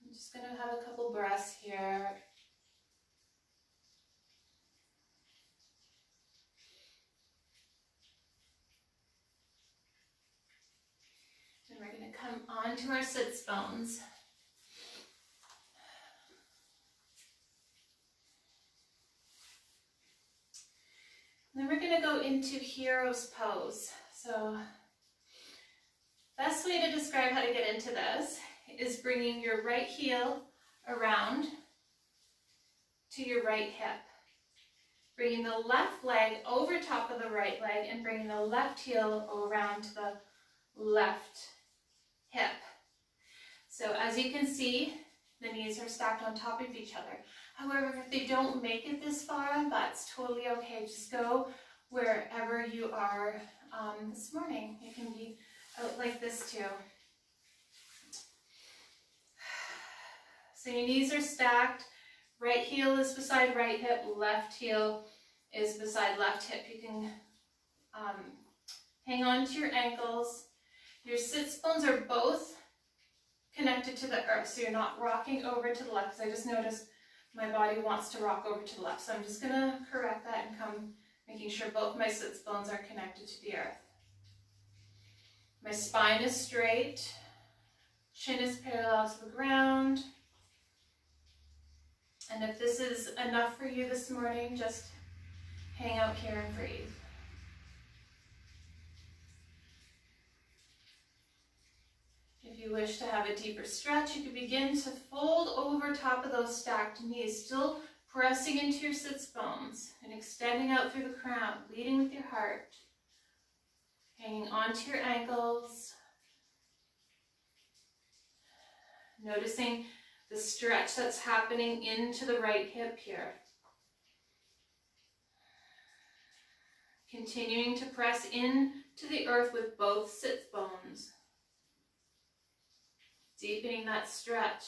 I'm just going to have a couple breaths here. And we're going to come onto our sits bones. Then we're going to go into hero's pose. So, best way to describe how to get into this is bringing your right heel around to your right hip. Bringing the left leg over top of the right leg and bringing the left heel around to the left hip. So as you can see, the knees are stacked on top of each other. However, if they don't make it this far, that's totally okay. Just go wherever you are this morning. It can be out like this too. So your knees are stacked. Right heel is beside right hip. Left heel is beside left hip. You can hang on to your ankles. Your sits bones are both connected to the earth, so you're not rocking over to the left, because I just noticed my body wants to rock over to the left. So I'm just going to correct that and come making sure both my sits bones are connected to the earth. My spine is straight. Chin is parallel to the ground. And if this is enough for you this morning, just hang out here and breathe. If you wish to have a deeper stretch, you can begin to fold over top of those stacked knees, still pressing into your sits bones and extending out through the crown, leading with your heart, hanging onto your ankles, noticing the stretch that's happening into the right hip here. Continuing to press in to the earth with both sits bones. Deepening that stretch.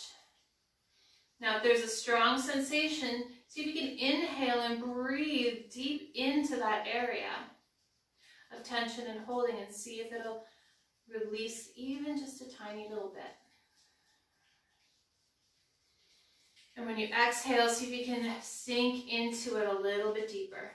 Now if there's a strong sensation, see if you can inhale and breathe deep into that area of tension and holding, and see if it'll release even just a tiny little bit. And when you exhale, see if you can sink into it a little bit deeper.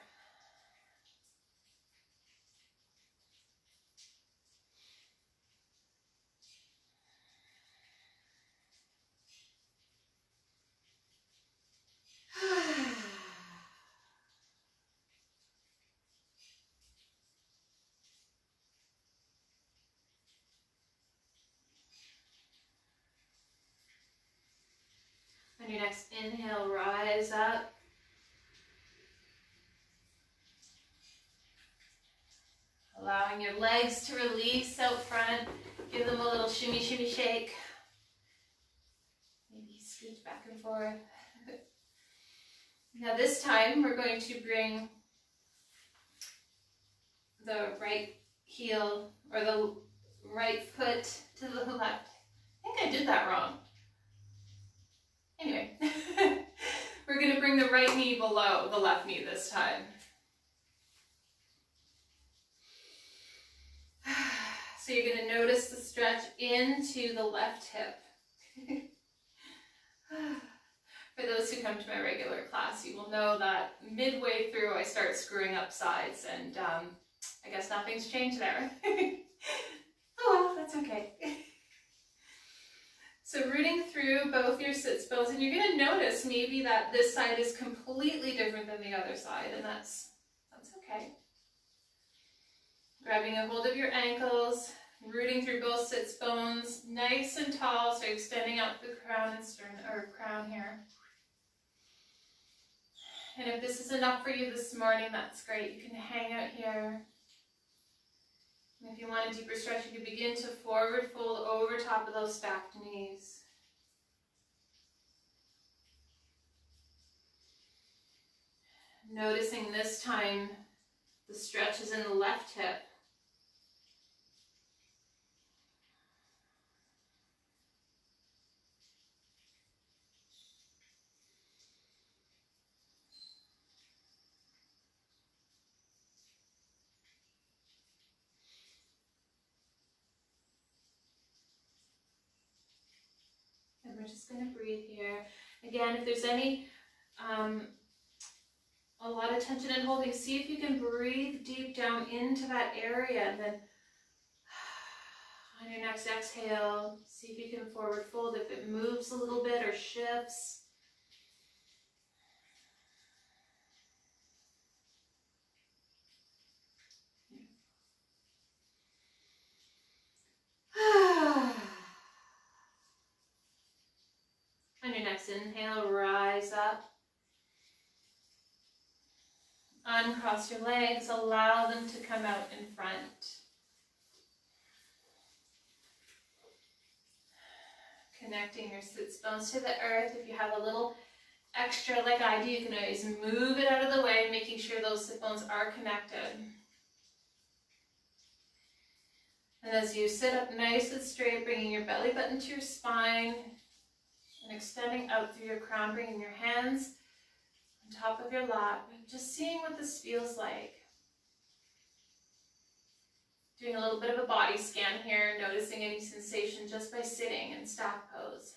On your next inhale, rise up. Allowing your legs to release out front. Give them a little shimmy, shimmy, shake. Maybe scoot back and forth. Now this time we're going to bring the right heel or the right foot to the left. I think I did that wrong. Anyway, we're going to bring the right knee below the left knee this time. So you're going to notice the stretch into the left hip. For those who come to my regular class, you will know that midway through I start screwing up sides, and I guess nothing's changed there. Oh well, that's okay. So rooting through both your sits bones, and you're going to notice maybe that this side is completely different than the other side, and that's okay. Grabbing a hold of your ankles, rooting through both sits bones, nice and tall, so extending out the crown and sternum, or crown here. And if this is enough for you this morning, that's great. You can hang out here. And if you want a deeper stretch, you can begin to forward fold over top of those stacked knees. Noticing this time the stretch is in the left hip. And we're just going to breathe here. Again, if there's any, a lot of tension and holding, see if you can breathe deep down into that area, and then on your next exhale, see if you can forward fold if it moves a little bit or shifts. On your next inhale, rise up. Uncross your legs, allow them to come out in front. Connecting your sits bones to the earth. If you have a little extra like I do, you can always move it out of the way, making sure those sit bones are connected. And as you sit up nice and straight, bringing your belly button to your spine and extending out through your crown, bringing your hands on top of your lap, and just seeing what this feels like. Doing a little bit of a body scan here, noticing any sensation just by sitting in stack pose.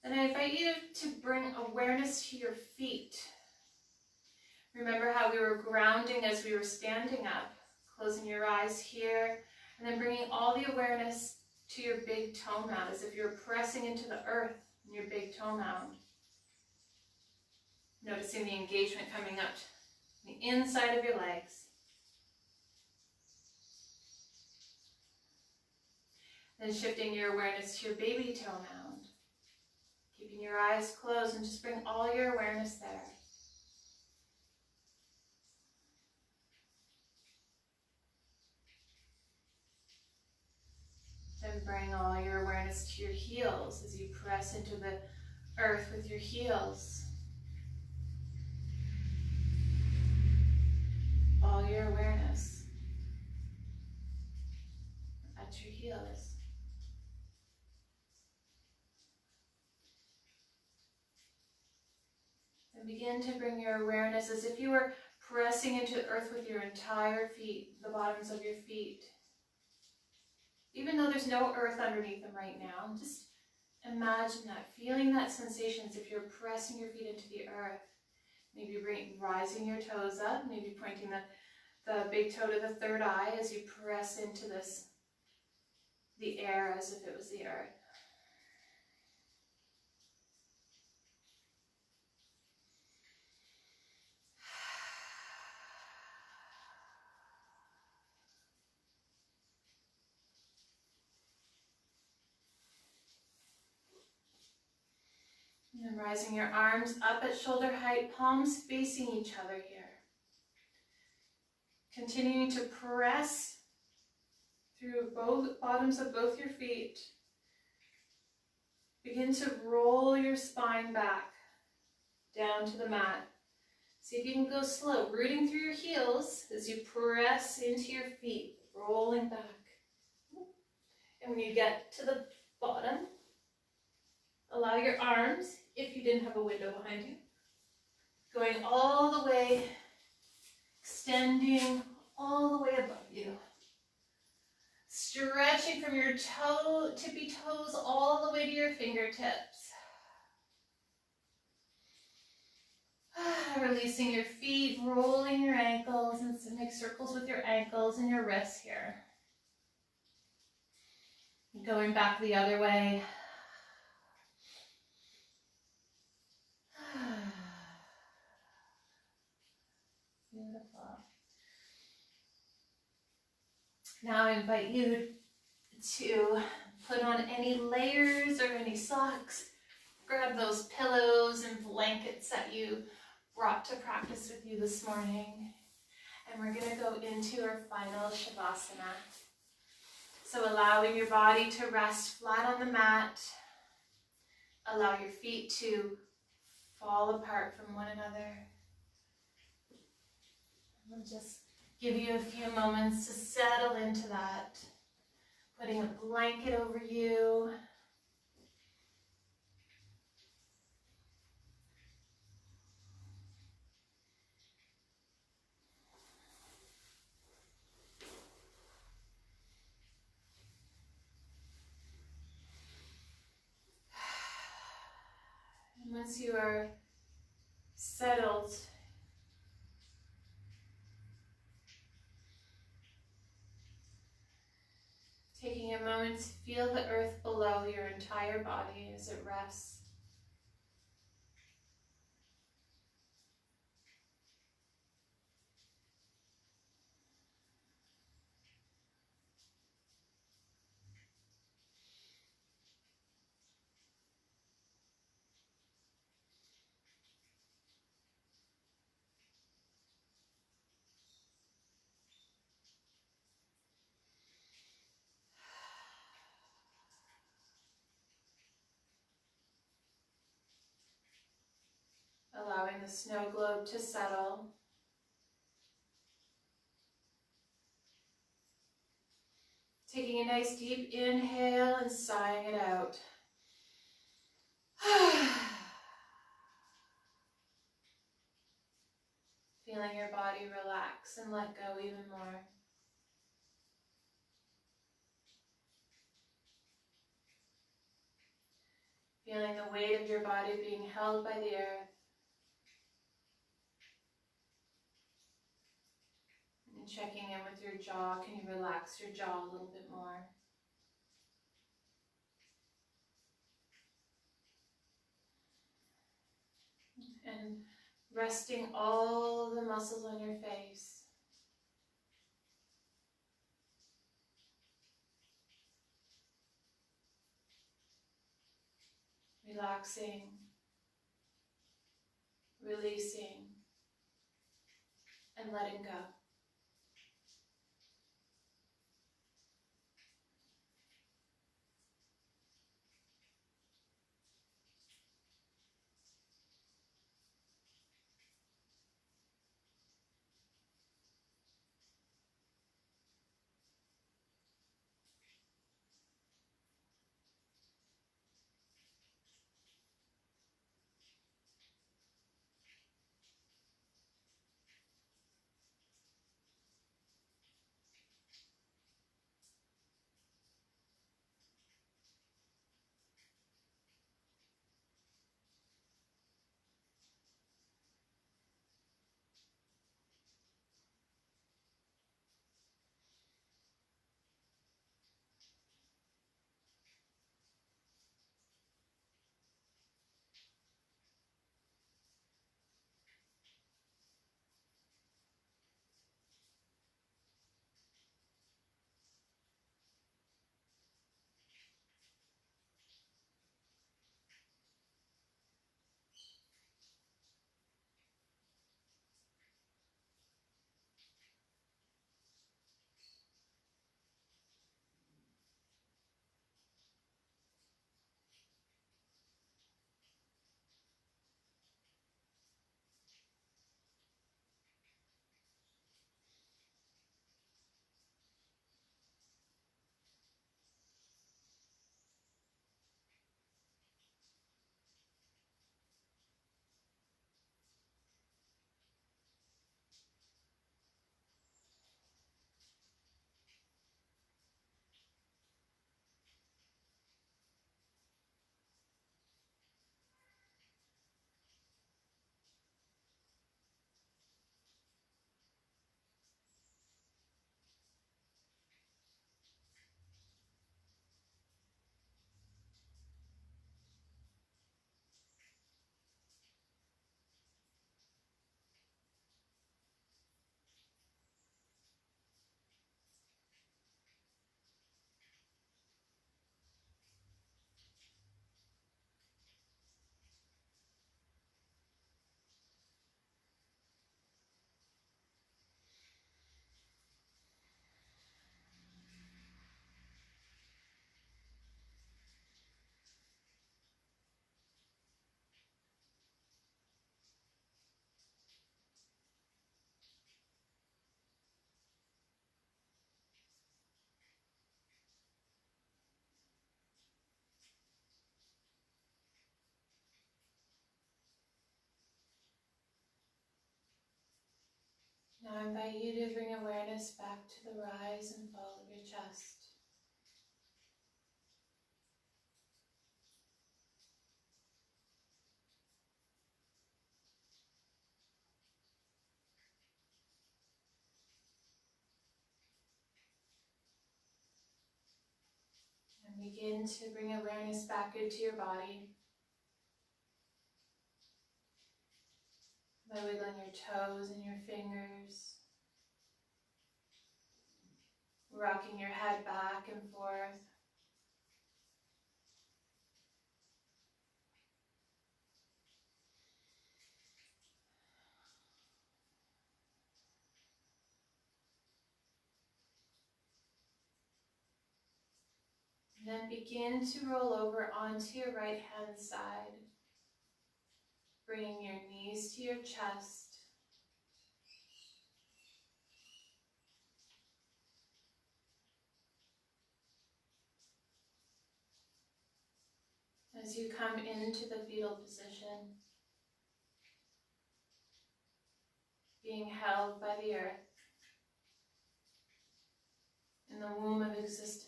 Then I invite you to bring awareness to your feet. Remember how we were grounding as we were standing up, closing your eyes here, and then bringing all the awareness to your big toe mound, as if you're pressing into the earth in your big toe mound. Noticing the engagement coming up the inside of your legs. Then shifting your awareness to your baby toe mound. Keeping your eyes closed, and just bring all your awareness there. Then bring all your awareness to your heels as you press into the earth with your heels. All your awareness at your heels. And begin to bring your awareness as if you were pressing into the earth with your entire feet, the bottoms of your feet. Even though there's no earth underneath them right now, just imagine that, feeling that sensation as if you're pressing your feet into the earth. Maybe rising your toes up, maybe pointing the big toe to the third eye as you press into the air as if it was the earth. And rising your arms up at shoulder height, palms facing each other here. Continuing to press through both bottoms of both your feet. Begin to roll your spine back down to the mat. See if you can go slow, rooting through your heels as you press into your feet, rolling back. And when you get to the bottom, allow your arms, if you didn't have a window behind you, going all the way, extending all the way above you. Stretching from your tippy toes all the way to your fingertips. Releasing your feet, rolling your ankles, and make circles with your ankles and your wrists here. Going back the other way. Beautiful. Now I invite you to put on any layers or any socks. Grab those pillows and blankets that you brought to practice with you this morning. And we're going to go into our final Shavasana. So allowing your body to rest flat on the mat. Allow your feet to fall apart from one another. We'll just give you a few moments to settle into that. Putting a blanket over you. And once you are settled, taking a moment to feel the earth below your entire body as it rests. Allowing the snow globe to settle. Taking a nice deep inhale and sighing it out. Feeling your body relax and let go even more. Feeling the weight of your body being held by the earth. And checking in with your jaw. Can you relax your jaw a little bit more? And resting all the muscles on your face. Relaxing, releasing, and letting go. Now I invite you to bring awareness back to the rise and fall of your chest. And begin to bring awareness back into your body by wiggling your toes and your fingers, rocking your head back and forth. And then begin to roll over onto your right hand side, bringing your knees to your chest. As you come into the fetal position, being held by the earth in the womb of existence.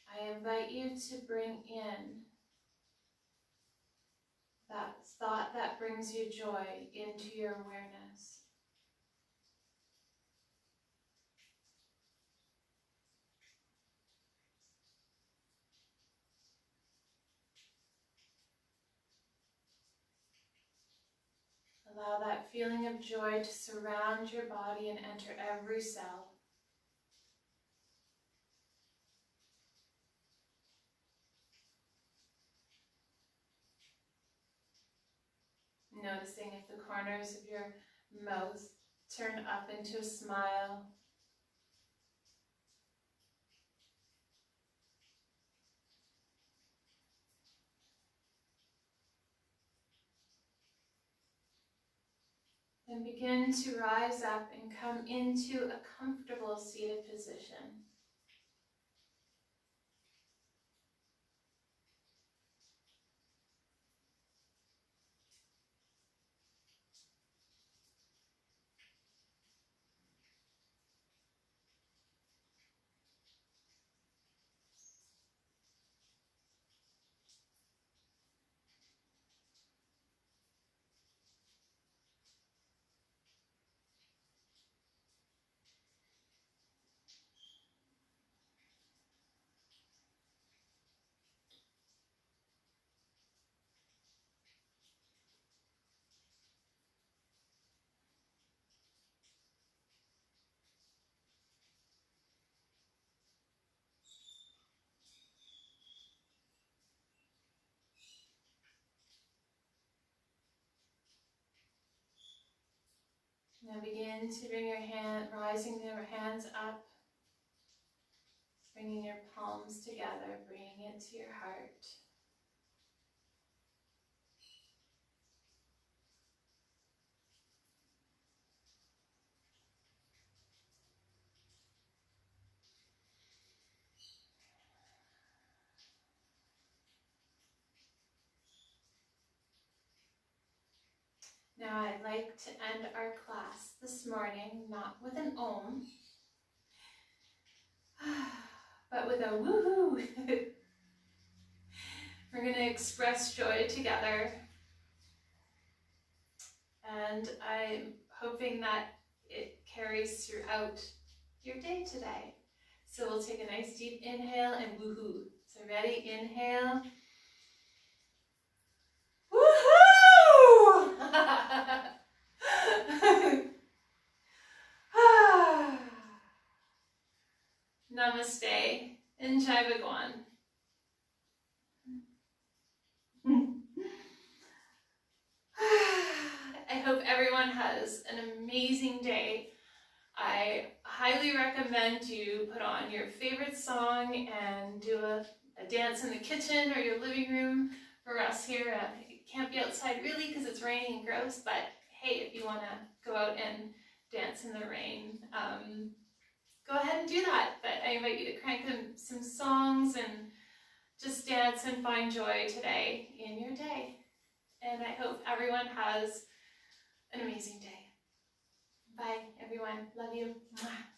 I invite you to bring in that thought that brings you joy into your awareness. Allow that feeling of joy to surround your body and enter every cell. Noticing if the corners of your mouth turn up into a smile. Then begin to rise up and come into a comfortable seated position. Now begin to bring your rising your hands up, bringing your palms together, bringing it to your heart. Now I'd like to end our class this morning, not with an om, but with a woohoo. We're going to express joy together, and I'm hoping that it carries throughout your day today. So we'll take a nice deep inhale and woohoo. So ready? Inhale. Woohoo! Namaste and Japa. I hope everyone has an amazing day. I highly recommend you put on your favorite song and do a dance in the kitchen or your living room. For us here, it can't be outside really because it's raining and gross, but hey, if you want to go out and dance in the rain, go ahead and do that. But I invite you to crank some songs and just dance and find joy today in your day. and I hope everyone has an amazing day. Bye, everyone. Love you. Mwah.